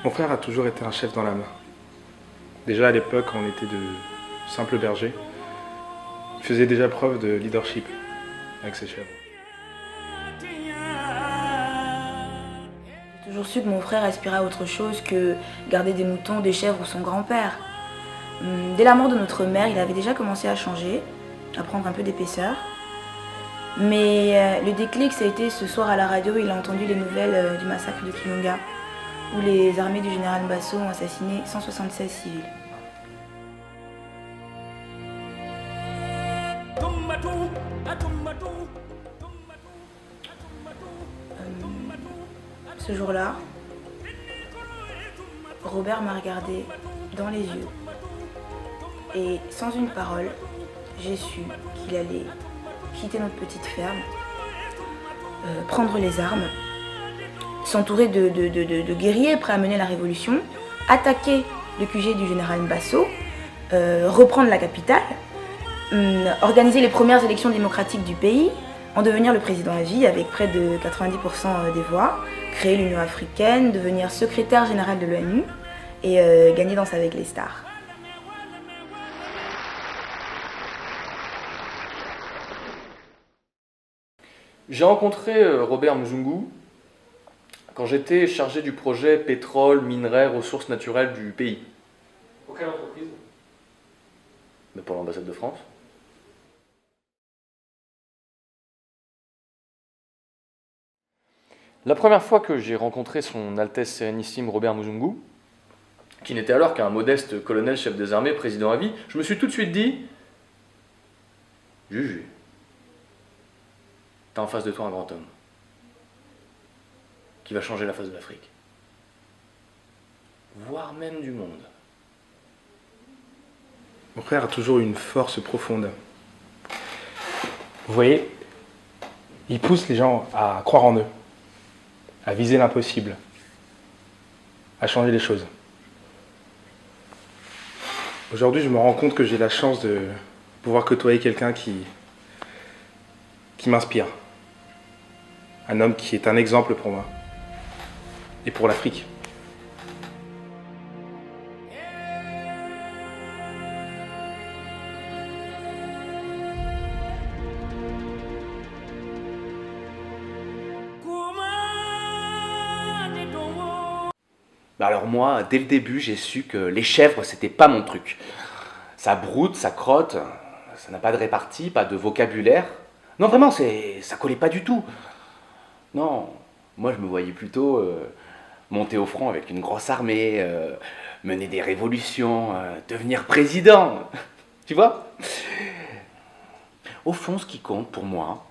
Mon frère a toujours été un chef dans l'âme. Déjà à l'époque, quand on était de simples bergers, il faisait déjà preuve de leadership avec ses chèvres. J'ai toujours su que mon frère aspirait à autre chose que garder des moutons, des chèvres ou son grand-père. Dès la mort de notre mère, il avait déjà commencé à changer, à prendre un peu d'épaisseur. Mais le déclic, ça a été ce soir à la radio, il a entendu les nouvelles du massacre de Kilunga, où les armées du général Mbasso ont assassiné 176 civils. Ce jour-là, Robert m'a regardé dans les yeux et sans une parole, j'ai su qu'il allait quitter notre petite ferme, prendre les armes, s'entourer de guerriers prêts à mener la révolution, attaquer le QG du général Mbasso, reprendre la capitale, organiser les premières élections démocratiques du pays, en devenir le président à vie avec près de 90% des voix, créer l'Union africaine, devenir secrétaire général de l'ONU et gagner Danse avec les stars. J'ai rencontré Robert Mzungu quand j'étais chargé du projet pétrole, minerais, ressources naturelles du pays. Pour quelle entreprise? Mais pour l'ambassade de France. La première fois que j'ai rencontré son Altesse Sérénissime Robert Mzungu, qui n'était alors qu'un modeste colonel chef des armées, président à vie, je me suis tout de suite dit « Juju, t'as en face de toi un grand homme qui va changer la face de l'Afrique, voire même du monde. » Mon frère a toujours eu une force profonde. Vous voyez, il pousse les gens à croire en eux, à viser l'impossible, à changer les choses. Aujourd'hui, je me rends compte que j'ai la chance de pouvoir côtoyer quelqu'un qui m'inspire. Un homme qui est un exemple pour moi et pour l'Afrique. Bah alors moi, dès le début, j'ai su que les chèvres, c'était pas mon truc. Ça broute, ça crotte, ça n'a pas de répartie, pas de vocabulaire. Non, vraiment, ça collait pas du tout. Non, moi je me voyais plutôt monter au front avec une grosse armée, mener des révolutions, devenir président. Tu vois? Au fond, ce qui compte pour moi,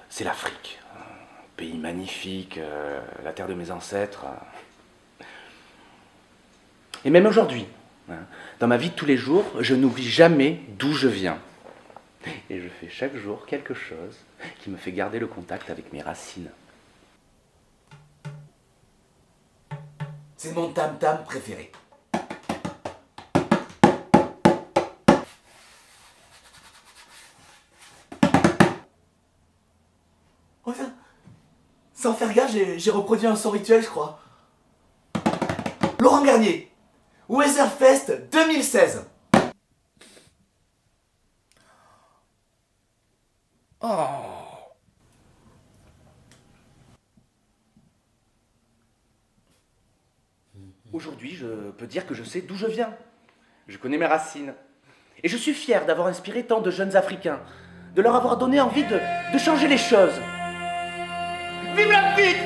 c'est l'Afrique. Un pays magnifique, la terre de mes ancêtres. Et même aujourd'hui, dans ma vie de tous les jours, je n'oublie jamais d'où je viens. Et je fais chaque jour quelque chose qui me fait garder le contact avec mes racines. C'est mon tam-tam préféré. Oh, sans faire gaffe, j'ai reproduit un son rituel, je crois. Laurent Garnier, Weatherfest 2016. Oh. Aujourd'hui, je peux dire que je sais d'où je viens. Je connais mes racines. Et je suis fier d'avoir inspiré tant de jeunes Africains, de leur avoir donné envie de changer les choses. Vive l'Afrique!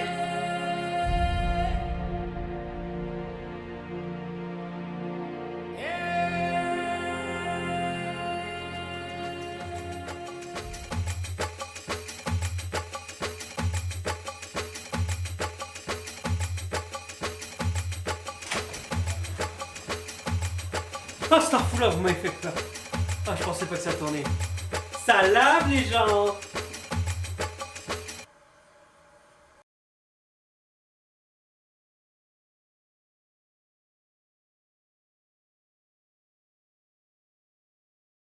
Ah, c'est un fou là, vous m'avez fait peur. Ah, je pensais pas que ça tournait. Ça lave les gens.